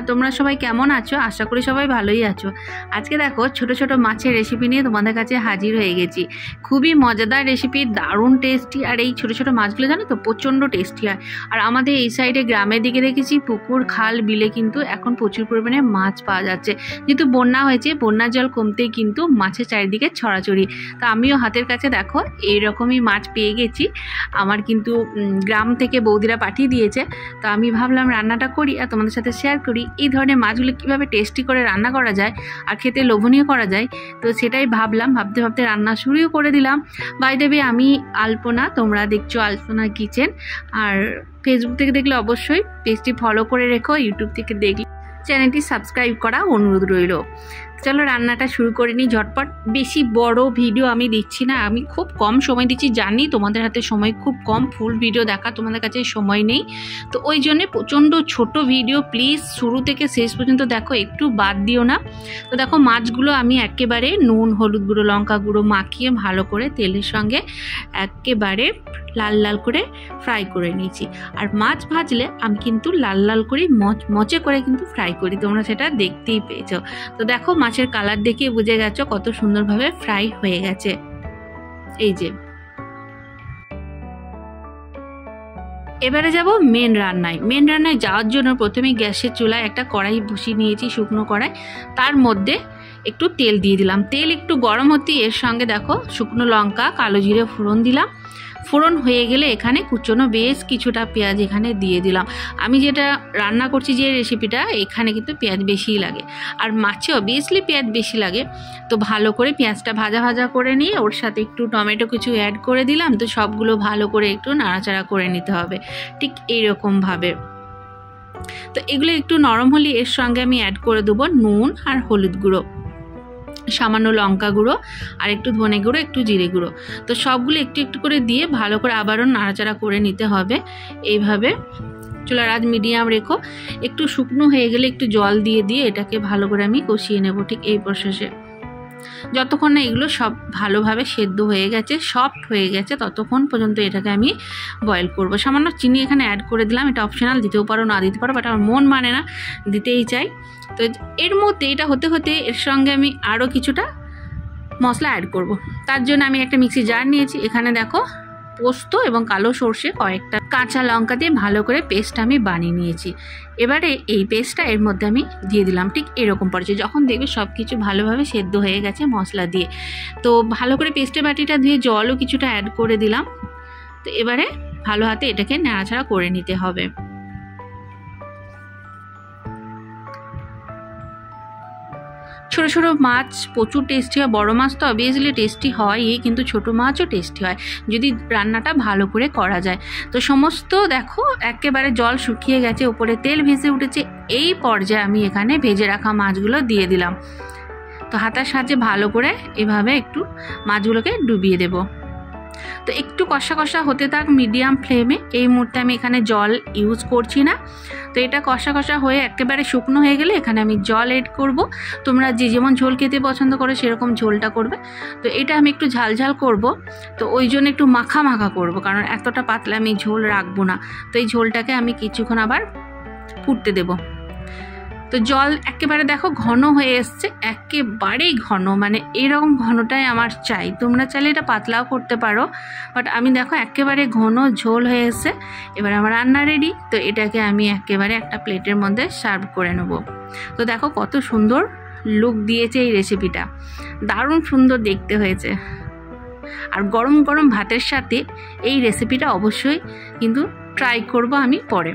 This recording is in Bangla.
তোমরা সবাই কেমন আছো? আশা করি সবাই ভালোই আছো। আজকে দেখো ছোট ছোট মাছের রেসিপি নিয়ে তোমাদের কাছে হাজির হয়ে গেছি। খুবই মজাদার রেসিপি, দারুণ টেস্টি। আর এই ছোট ছোট মাছগুলো জানো তো প্রচণ্ড টেস্টি হয়। আর আমাদের এই সাইডে গ্রামের দিকে দেখেছি পুকুর খাল বিলে কিন্তু এখন প্রচুর পরিমাণে মাছ পাওয়া যাচ্ছে। যেহেতু বন্যা হয়েছে, বন্যার জল কমতেই কিন্তু মাছের চারিদিকে ছড়াছড়ি। তো আমিও হাতের কাছে দেখো এইরকমই মাছ পেয়ে গেছি। আমার কিন্তু গ্রাম থেকে বৌদিরা পাঠিয়ে দিয়েছে। তো আমি ভাবলাম রান্নাটা করি আর তোমাদের সাথে শেয়ার করি এই ধরনের মাছগুলো কীভাবে টেস্টি করে রান্না করা যায় আর খেতে লোভনীয় করা যায়। তো সেটাই ভাবতে ভাবতে রান্না শুরুও করে দিলাম। বাই দ্য ওয়ে, আমি আলপনা, তোমরা দেখছো আলপনা কিচেন। আর ফেসবুক থেকে দেখলে অবশ্যই পেজটি ফলো করে রেখো, ইউটিউব থেকে দেখলে চ্যানেলটি সাবস্ক্রাইব করা অনুরোধ রইল। চলো রান্নাটা শুরু করে নিই ঝটপট। বেশি বড় ভিডিও আমি দিচ্ছি না, আমি খুব কম সময় দিচ্ছি, জানি তোমাদের হাতে সময় খুব কম, ফুল ভিডিও দেখা তোমাদের কাছে সময় নেই। তো ওই জন্যে প্রচণ্ড ছোট ভিডিও, প্লিজ শুরু থেকে শেষ পর্যন্ত দেখো, একটু বাদ দিও না। তো দেখো মাছগুলো আমি একেবারে নুন হলুদ গুঁড়ো লঙ্কা গুঁড়ো মাখিয়ে ভালো করে তেলের সঙ্গে একেবারে লাল লাল করে ফ্রাই করে নিয়েছি। আর মাছ ভাজলে আমি কিন্তু লাল লাল করে মচে করে কিন্তু ফ্রাই করি, তোমরা সেটা দেখতেই পেয়েছো। তো দেখো মাছের কালার দেখে বুঝে গেছো কত সুন্দরভাবে ফ্রাই হয়ে গেছে। এই যে এবারে যাব মেন রান্নায় যাওয়ার জন্য প্রথমে গ্যাসের চুলায় একটা কড়াই বসিয়ে নিয়েছি, শুকনো কড়াই। তার মধ্যে একটু তেল দিয়ে দিলাম। তেল একটু গরম হতেই এর সঙ্গে দেখো শুকনো লঙ্কা কালো জিরে ফোড়ন দিলাম। ফোড়ন হয়ে গেলে এখানে কুচনো বেশ কিছুটা পেঁয়াজ এখানে দিয়ে দিলাম। আমি যেটা রান্না করছি যে রেসিপিটা, এখানে কিন্তু পেঁয়াজ বেশিই লাগে, আর মাছে অবভিয়াসলি পেঁয়াজ বেশি লাগে। তো ভালো করে পেঁয়াজটা ভাজা করে নিয়ে ওর সাথে একটু টমেটো কিছু অ্যাড করে দিলাম। তো সবগুলো ভালো করে একটু নাড়াচাড়া করে নিতে হবে ঠিক এইরকমভাবে। তো এগুলো একটু নরম হলে এর সঙ্গে আমি অ্যাড করে দেবো নুন আর হলুদ গুঁড়ো, সামান্য লঙ্কা গুঁড়ো আর একটু ধনে গুঁড়ো, একটু জিরে গুঁড়ো। তো সবগুলো একটু একটু করে দিয়ে ভালো করে আবারও নাড়াচাড়া করে নিতে হবে। এইভাবে চুলার আঁচ মিডিয়াম রেখো। একটু শুকনো হয়ে গেলে একটু জল দিয়ে এটাকে ভালো করে আমি কষিয়ে নেব ঠিক এই প্রসেসে। যতক্ষণ না এগুলো সব ভালোভাবে সেদ্ধ হয়ে গেছে, সফট হয়ে গেছে, ততক্ষণ পর্যন্ত এটাকে আমি বয়েল করব। সামান্য চিনি এখানে অ্যাড করে দিলাম, এটা অপশনাল, দিতেও পারো না দিতে পারো, বাট আমার মন মানে না, দিতেই চাই। তো এর মধ্যে এটা হতে এর সঙ্গে আমি আরও কিছুটা মশলা অ্যাড করব। তার জন্য আমি একটা মিক্সি জার নিয়েছি। এখানে দেখো পোস্ত এবং কালো সর্ষে, কয়েকটা কাঁচা লঙ্কা দিয়ে ভালো করে পেস্ট আমি বানিয়ে নিয়েছি। এবারে এই পেস্টটা এর মধ্যে আমি দিয়ে দিলাম ঠিক এরকম পড়েছে, যখন দেখবে সব কিছু ভালোভাবে সেদ্ধ হয়ে গেছে মশলা দিয়ে। তো ভালো করে পেস্টের বাটিটা ধুয়ে জলও কিছুটা অ্যাড করে দিলাম। তো এবারে ভালো হাতে এটাকে নাড়াচাড়া করে নিতে হবে। ছোটো ছোটো মাছ প্রচুর টেস্টি হয়, বড় মাছ তো অবভিয়াসলি টেস্টি হয়, কিন্তু ছোটো মাছও টেস্টি হয় যদি রান্নাটা ভালো করে করা যায়। তো সমস্ত দেখো একেবারে জল শুকিয়ে গেছে, উপরে তেল ভেসে উঠেছে। এই পর্যায়ে আমি এখানে ভেজে রাখা মাছগুলো দিয়ে দিলাম। তো হাতার সাহায্যে ভালো করে এভাবে একটু মাছগুলোকে ডুবিয়ে দেবো। তো একটু কষা হতে থাক মিডিয়াম ফ্লেমে। এই মুহূর্তে আমি এখানে জল ইউজ করছি না। তো এটা কষা হয়ে একেবারে শুকনো হয়ে গেলে এখানে আমি জল এড করব। তোমরা যে যেমন ঝোল খেতে পছন্দ করো সেরকম ঝোলটা করবে। তো এটা আমি একটু ঝাল করব, তো ওই জন্য একটু মাখা করব, কারণ এতটা পাতলা আমি ঝোল রাখবো না। তো এই ঝোলটাকে আমি কিছুক্ষণ আবার ফুটতে দেব। তো জল একেবারে দেখো ঘন হয়ে এসছে, একেবারেই ঘন, মানে এরকম ঘনটাই আমার চাই। তোমরা চাইলে এটা পাতলাও করতে পারো, বাট আমি দেখো একেবারে ঘন ঝোল হয়ে এসছে। এবার আমার রান্না রেডি। তো এটাকে আমি একেবারে একটা প্লেটের মধ্যে সার্ভ করে নেব। তো দেখো কত সুন্দর লুক দিয়েছে এই রেসিপিটা, দারুণ সুন্দর দেখতে হয়েছে। আর গরম গরম ভাতের সাথে এই রেসিপিটা অবশ্যই কিন্তু ট্রাই করব আমি পরে।